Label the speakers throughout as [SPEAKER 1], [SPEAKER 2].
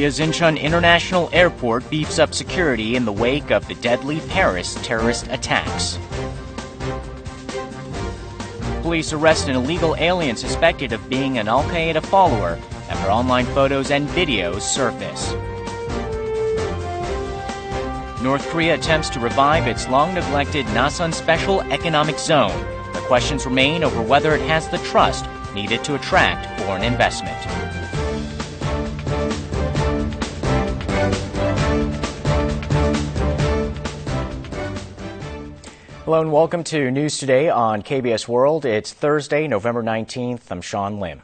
[SPEAKER 1] Korea's Incheon International Airport beefs up security in the wake of the deadly Paris terrorist attacks. Police arrest an illegal alien suspected of being an Qaeda follower after online photos and videos surface. North Korea attempts to revive its long-neglected Nasan Special Economic Zone, but questions remain over whether it has the trust needed to attract foreign investment. Hello and welcome to News Today on KBS World. It's Thursday, November 19th. I'm Sean Lim.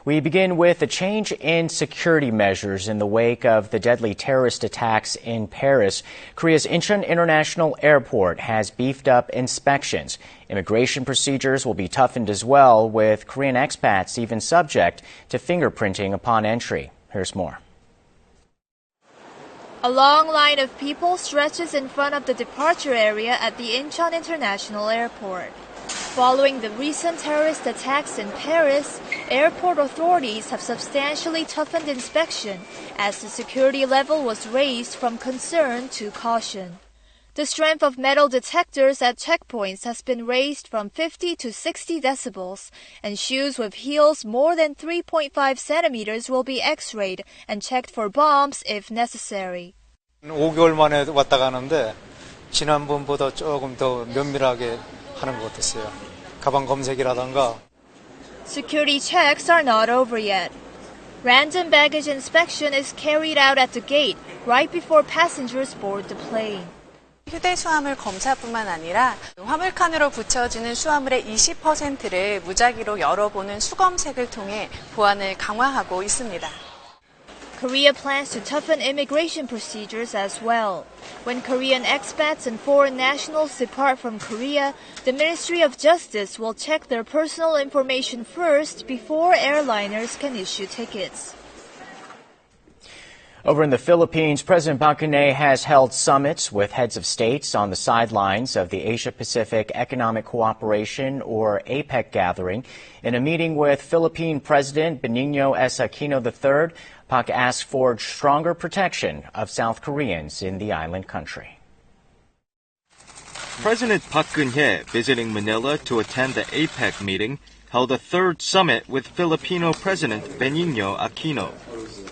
[SPEAKER 1] We begin with a change in security measures in the wake of the deadly terrorist attacks in Paris. Korea's Incheon International Airport has beefed up inspections. Immigration procedures will be toughened as well, with Korean expats even subject to fingerprinting upon entry. Here's more.
[SPEAKER 2] A long line of people stretches in front of the departure area at the Incheon International Airport. Following the recent terrorist attacks in Paris, airport authorities have substantially toughened inspection as the security level was raised from concern to caution. The strength of metal detectors at checkpoints has been raised from 50 to 60 decibels, and shoes with heels more than 3.5 centimeters will be x-rayed and checked for bombs if necessary.
[SPEAKER 3] 5개월 만에 왔다 가는데 지난번보다 조금 더 면밀하게 하는 것 같았어요. 가방 검색이라던가.
[SPEAKER 2] Security checks are not over yet. Random baggage inspection is carried out at the gate right before passengers board the plane.
[SPEAKER 4] 휴대 수화물 검사뿐만 아니라 화물칸으로 붙여지는 수화물의 20%를 무작위로 열어보는 수검색을 통해 보안을 강화하고 있습니다.
[SPEAKER 2] Korea plans to toughen immigration procedures as well. When Korean expats and foreign nationals depart from Korea, the Ministry of Justice will check their personal information first before airliners can issue tickets.
[SPEAKER 1] Over in the Philippines, President Park Geun-hye has held summits with heads of states on the sidelines of the Asia-Pacific Economic Cooperation, or APEC, gathering. In a meeting with Philippine President Benigno S. Aquino III, Park asked for stronger protection of South Koreans in the island country.
[SPEAKER 5] President Park Geun-hye, visiting Manila to attend the APEC meeting, held a third summit with Filipino President Benigno Aquino.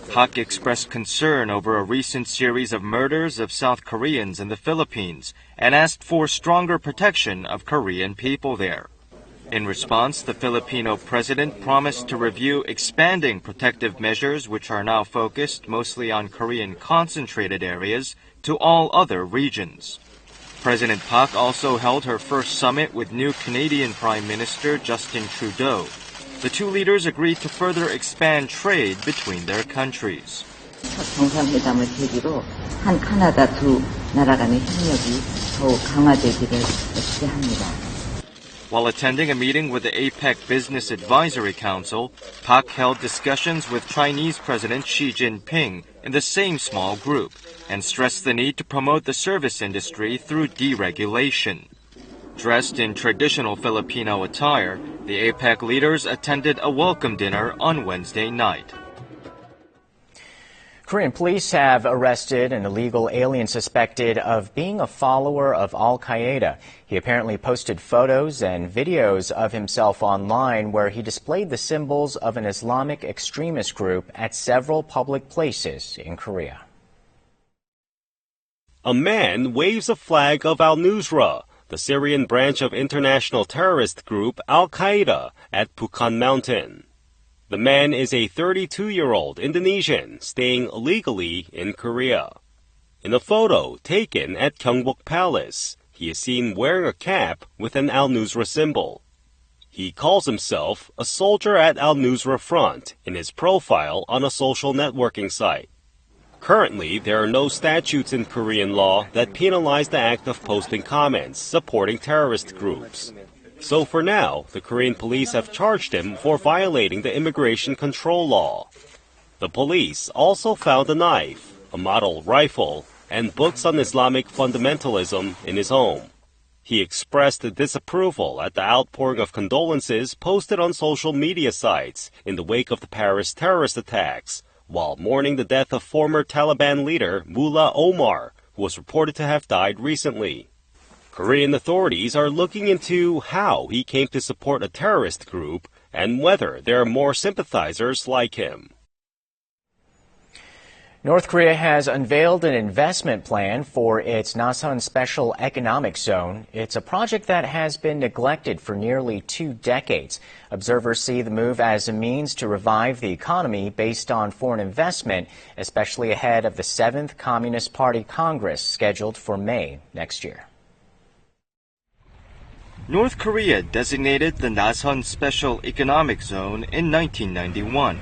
[SPEAKER 5] Park expressed concern over a recent series of murders of South Koreans in the Philippines and asked for stronger protection of Korean people there. In response, the Filipino president promised to review expanding protective measures which are now focused mostly on Korean concentrated areas to all other regions. President Park also held her first summit with new Canadian Prime Minister Justin Trudeau. The two leaders agreed to further expand trade between their countries.
[SPEAKER 6] 정상회담을 계기로 한 카나다 두 나라 간의 협력이 더욱 강화되기를 기대합니다.
[SPEAKER 5] While attending a meeting with the APEC Business Advisory Council, Park held discussions with Chinese President Xi Jinping in the same small group and stressed the need to promote the service industry through deregulation. Dressed in traditional Filipino attire, the APEC leaders attended a welcome dinner on Wednesday night.
[SPEAKER 1] Korean police have arrested an illegal alien suspected of being a follower of Qaeda. He apparently posted photos and videos of himself online where he displayed the symbols of an Islamic extremist group at several public places in Korea.
[SPEAKER 7] A man waves a flag of al-Nusra, the Syrian branch of international terrorist group Al-Qaeda, at Bukhan Mountain. The man is a 32-year-old Indonesian staying illegally in Korea. In a photo taken at Gyeongbok Palace, he is seen wearing a cap with an al-Nusra symbol. He calls himself a soldier at al-Nusra Front in his profile on a social networking site. Currently, there are no statutes in Korean law that penalize the act of posting comments supporting terrorist groups. So for now, the Korean police have charged him for violating the immigration control law. The police also found a knife, a model rifle, and books on Islamic fundamentalism in his home. He expressed disapproval at the outpouring of condolences posted on social media sites in the wake of the Paris terrorist attacks, while mourning the death of former Taliban leader Mullah Omar, who was reported to have died recently. Korean authorities are looking into how he came to support a terrorist group and whether there are more sympathizers like him.
[SPEAKER 1] North Korea has unveiled an investment plan for its Nasan Special Economic Zone. It's a project that has been neglected for nearly 2 decades. Observers see the move as a means to revive the economy based on foreign investment, especially ahead of the 7th Communist Party Congress scheduled for May next year.
[SPEAKER 5] North Korea designated the Nasan Special Economic Zone in 1991.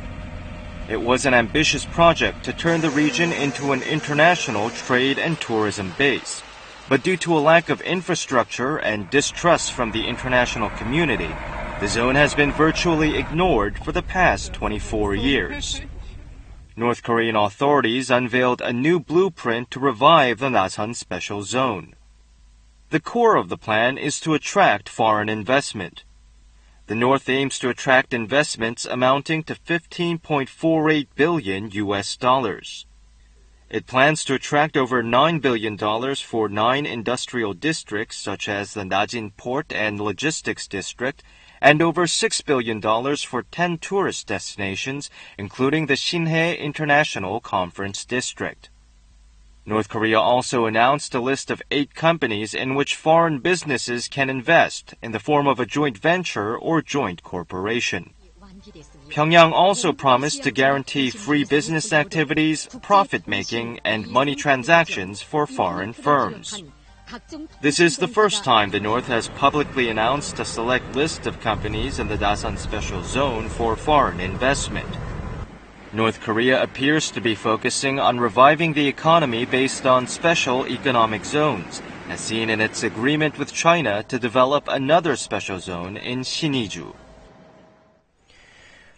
[SPEAKER 5] It was an ambitious project to turn the region into an international trade and tourism base. But due to a lack of infrastructure and distrust from the international community, the zone has been virtually ignored for the past 24 years. North Korean authorities unveiled a new blueprint to revive the Nasan Special Zone. The core of the plan is to attract foreign investment. The North aims to attract investments amounting to $15.48 billion US dollars. It plans to attract over $9 billion for 9 industrial districts such as the Najin Port and Logistics District, and over $6 billion for 10 tourist destinations, including the Sinhae International Conference District. North Korea also announced a list of 8 companies in which foreign businesses can invest in the form of a joint venture or joint corporation. Pyongyang also promised to guarantee free business activities, profit-making, and money transactions for foreign firms. This is the first time the North has publicly announced a select list of companies in the Nasan Special Zone for foreign investment. North Korea appears to be focusing on reviving the economy based on special economic zones, as seen in its agreement with China to develop another special zone in Siniju.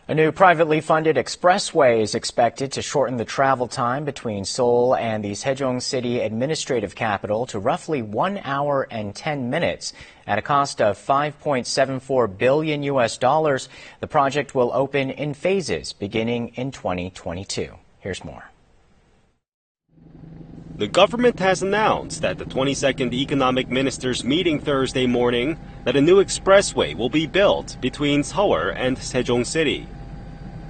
[SPEAKER 1] A new privately funded expressway is expected to shorten the travel time between Seoul and the Sejong City administrative capital to roughly 1 hour and 10 minutes. At a cost of $5.74 billion US dollars, the project will open in phases beginning in 2022. Here's more.
[SPEAKER 7] The government has announced at the 22nd Economic Ministers meeting Thursday morning that a new expressway will be built between Seoul and Sejong City.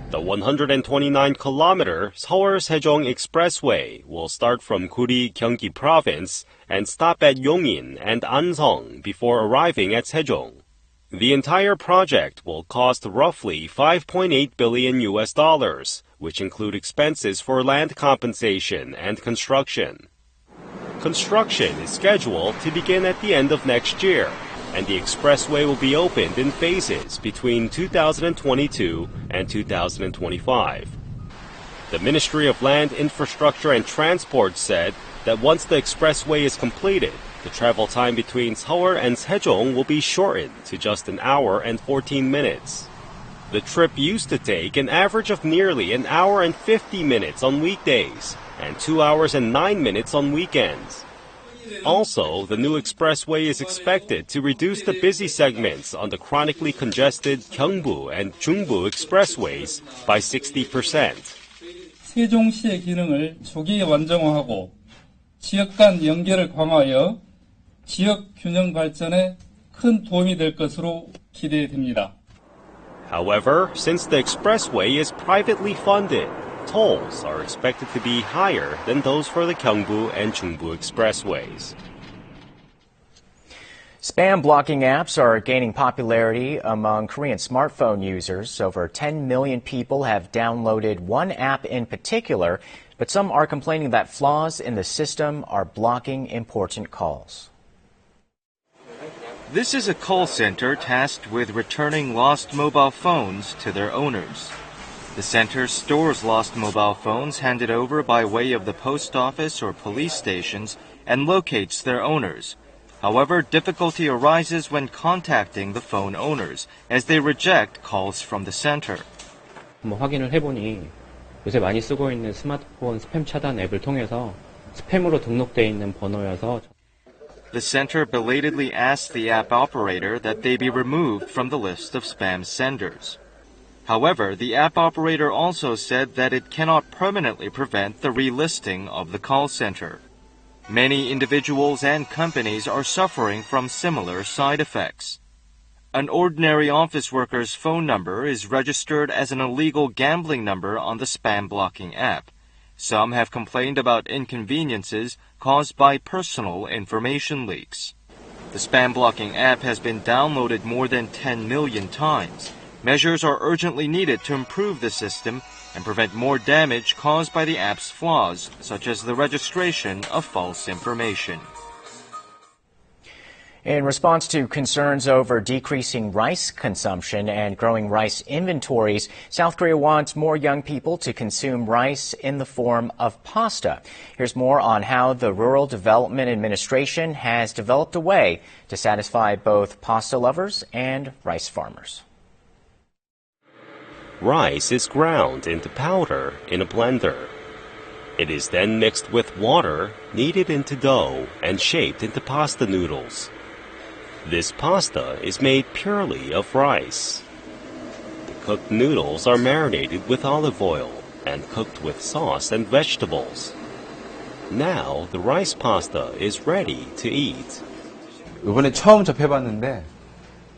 [SPEAKER 7] The 129-kilometer Seoul-Sejong Expressway will start from Guri, Gyeonggi Province and stop at Yongin and Ansong before arriving at Sejong. The entire project will cost roughly $5.8 billion US dollars, which include expenses for land compensation and construction. Construction is scheduled to begin at the end of next year, and the expressway will be opened in phases between 2022 and 2025. The Ministry of Land, Infrastructure and Transport said that once the expressway is completed, the travel time between Seoul and Sejong will be shortened to just 1 hour and 14 minutes. The trip used to take an average of nearly 1 hour and 50 minutes on weekdays and 2 hours and 9 minutes on weekends. Also, the new expressway is expected to reduce the busy segments on the chronically congested Gyeongbu and Jungbu expressways by 60%.
[SPEAKER 8] 세종시의 기능을 조기 완성화하고 지역 간 연결을 강화하여 지역 균형 발전에 큰 도움이 될 것으로 기대됩니다.
[SPEAKER 7] However, since the expressway is privately funded, tolls are expected to be higher than those for the Gyeongbu and Jungbu expressways.
[SPEAKER 1] Spam blocking apps are gaining popularity among Korean smartphone users. Over 10 million people have downloaded one app in particular, but some are complaining that flaws in the system are blocking important calls.
[SPEAKER 5] This is a call center tasked with returning lost mobile phones to their owners. The center stores lost mobile phones handed over by way of the post office or police stations and locates their owners. However, difficulty arises when contacting the phone owners, as they reject calls from the center.
[SPEAKER 9] 확인을 해보니 요새 많이 쓰고 있는 스마트폰 스팸 차단 앱을 통해서 스팸으로 등록되어 있는 번호여서
[SPEAKER 5] The center belatedly asked the app operator that they be removed from the list of spam senders. However, the app operator also said that it cannot permanently prevent the relisting of the call center. Many individuals and companies are suffering from similar side effects. An ordinary office worker's phone number is registered as an illegal gambling number on the spam blocking app. Some have complained about inconveniences caused by personal information leaks. The spam blocking app has been downloaded more than 10 million times. Measures are urgently needed to improve the system and prevent more damage caused by the app's flaws, such as the registration of false information.
[SPEAKER 1] In response to concerns over decreasing rice consumption and growing rice inventories, South Korea wants more young people to consume rice in the form of pasta. Here's more on how the Rural Development Administration has developed a way to satisfy both pasta lovers and rice farmers.
[SPEAKER 7] Rice is ground into powder in a blender. It is then mixed with water, kneaded into dough, and shaped into pasta noodles. This pasta is made purely of rice. The cooked noodles are marinated with olive oil and cooked with sauce and vegetables. Now the rice pasta is ready to eat.
[SPEAKER 10] 이번에 처음 접해봤는데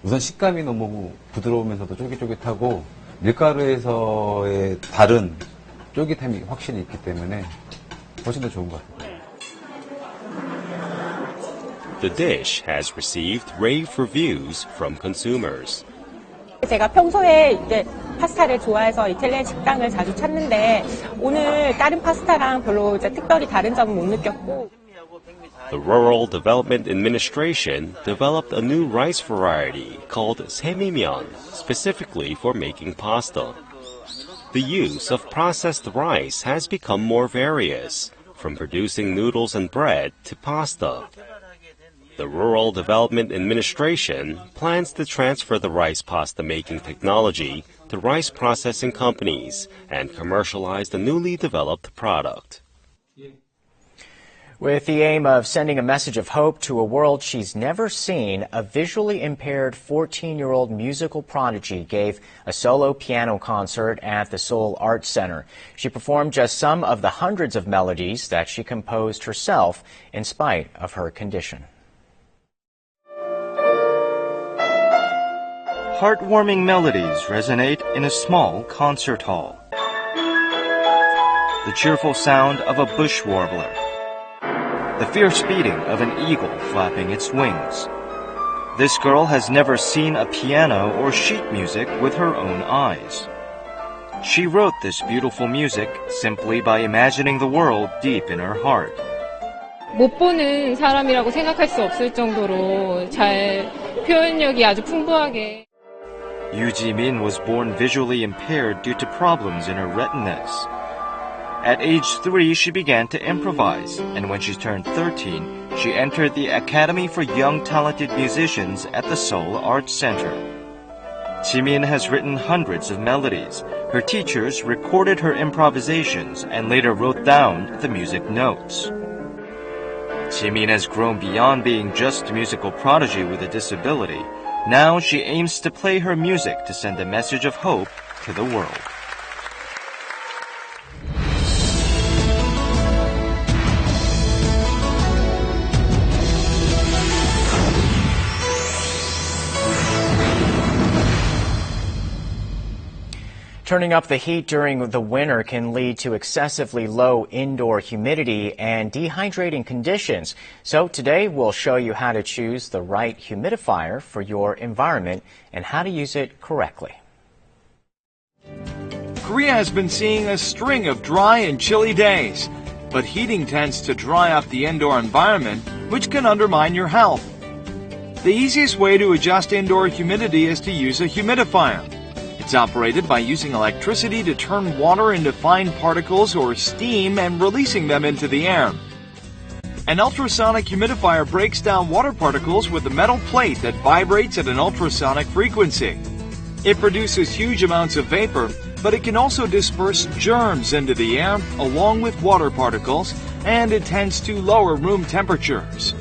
[SPEAKER 10] 우선 식감이 너무 부드러우면서도 쫄깃쫄깃하고 밀가루에서의 다른 쫄깃함이 확실히 있기 때문에 훨씬 더 좋은 것 같아요.
[SPEAKER 7] The dish has received rave reviews from consumers.
[SPEAKER 11] 제가 평소에 이제 파스타를 좋아해서 이탈리안 식당을 자주 찾는데 오늘 다른 파스타랑 별로 이제 특별히 다른 점은 못 느꼈고.
[SPEAKER 7] The Rural Development Administration developed a new rice variety called semimyeon, specifically for making pasta. The use of processed rice has become more various, from producing noodles and bread to pasta. The Rural Development Administration plans to transfer the rice pasta making technology to rice processing companies and commercialize the newly developed product.
[SPEAKER 1] With the aim of sending a message of hope to a world she's never seen, a visually impaired 14-year-old musical prodigy gave a solo piano concert at the Seoul Arts Center. She performed just some of the hundreds of melodies that she composed herself in spite of her condition.
[SPEAKER 5] Heartwarming melodies resonate in a small concert hall. The cheerful sound of a bush warbler. The fierce beating of an eagle flapping its wings. This girl has never seen a piano or sheet music with her own eyes. She wrote this beautiful music simply by imagining the world deep in her heart.
[SPEAKER 12] 못 보는 사람이라고 생각할 수 없을 정도로 잘 표현력이 아주 풍부하게.
[SPEAKER 5] Yoo Ji-min was born visually impaired due to problems in her retinas. At age 3, she began to improvise, and when she turned 13, she entered the Academy for Young Talented Musicians at the Seoul Arts Center. Ji-min has written hundreds of melodies. Her teachers recorded her improvisations and later wrote down the music notes. Ji-min has grown beyond being just a musical prodigy with a disability. Now she aims to play her music to send a message of hope to the world.
[SPEAKER 1] Turning up the heat during the winter can lead to excessively low indoor humidity and dehydrating conditions. So today we'll show you how to choose the right humidifier for your environment and how to use it correctly.
[SPEAKER 13] Korea has been seeing a string of dry and chilly days, but heating tends to dry up the indoor environment, which can undermine your health. The easiest way to adjust indoor humidity is to use a humidifier. It's operated by using electricity to turn water into fine particles or steam and releasing them into the air. An ultrasonic humidifier breaks down water particles with a metal plate that vibrates at an ultrasonic frequency. It produces huge amounts of vapor, but it can also disperse germs into the air along with water particles, and it tends to lower room temperatures.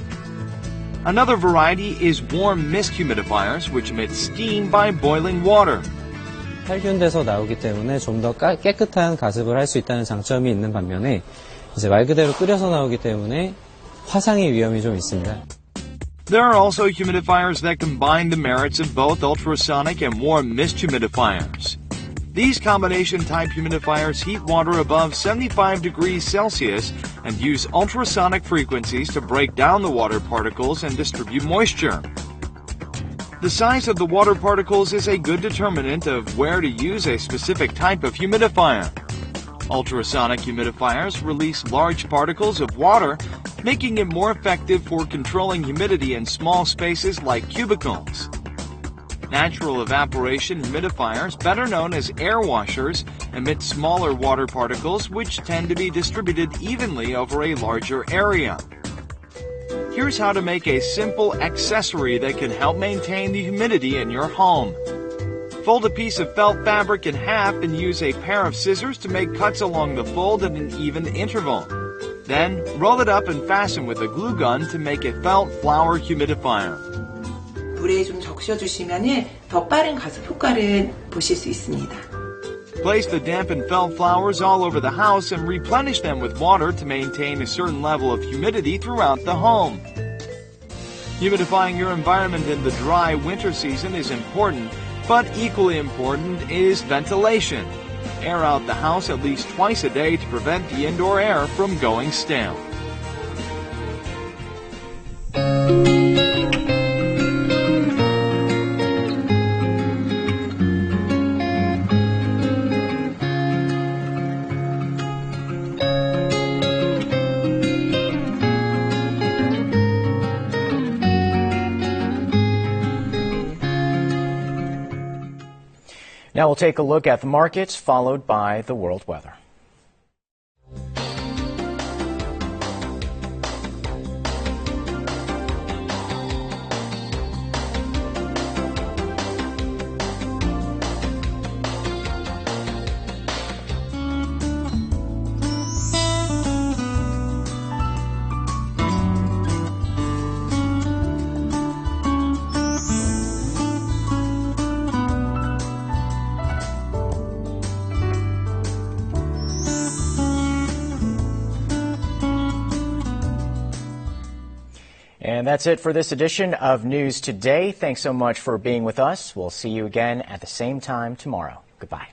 [SPEAKER 13] Another variety is warm mist humidifiers, which emit steam by boiling water.
[SPEAKER 14] 살균돼서 나오기 때문에 좀 더 깨끗한 가습을 할 수 있다는 장점이 있는 반면에 이제 말 그대로 끓여서 나오기 때문에 화상의 위험이 좀 있습니다.
[SPEAKER 13] There are also humidifiers that combine the merits of both ultrasonic and warm mist humidifiers. These combination type humidifiers heat water above 75 degrees Celsius and use ultrasonic frequencies to break down the water particles and distribute moisture. The size of the water particles is a good determinant of where to use a specific type of humidifier. Ultrasonic humidifiers release large particles of water, making it more effective for controlling humidity in small spaces like cubicles. Natural evaporation humidifiers, better known as air washers, emit smaller water particles which tend to be distributed evenly over a larger area. Here's how to make a simple accessory that can help maintain the humidity in your home. Fold a piece of felt fabric in half and use a pair of scissors to make cuts along the fold at an even interval. Then, roll it up and fasten with a glue gun to make a felt flower humidifier.
[SPEAKER 15] 물에 좀 적셔주시면 더 빠른 가습 효과를 보실 수 있습니다.
[SPEAKER 13] Place the dampened felt flowers all over the house and replenish them with water to maintain a certain level of humidity throughout the home. Humidifying your environment in the dry winter season is important, but equally important is ventilation. Air out the house at least twice a day to prevent the indoor air from going stale.
[SPEAKER 1] Now we'll take a look at the markets, followed by the world weather. And that's it for this edition of News Today. Thanks so much for being with us. We'll see you again at the same time tomorrow. Goodbye.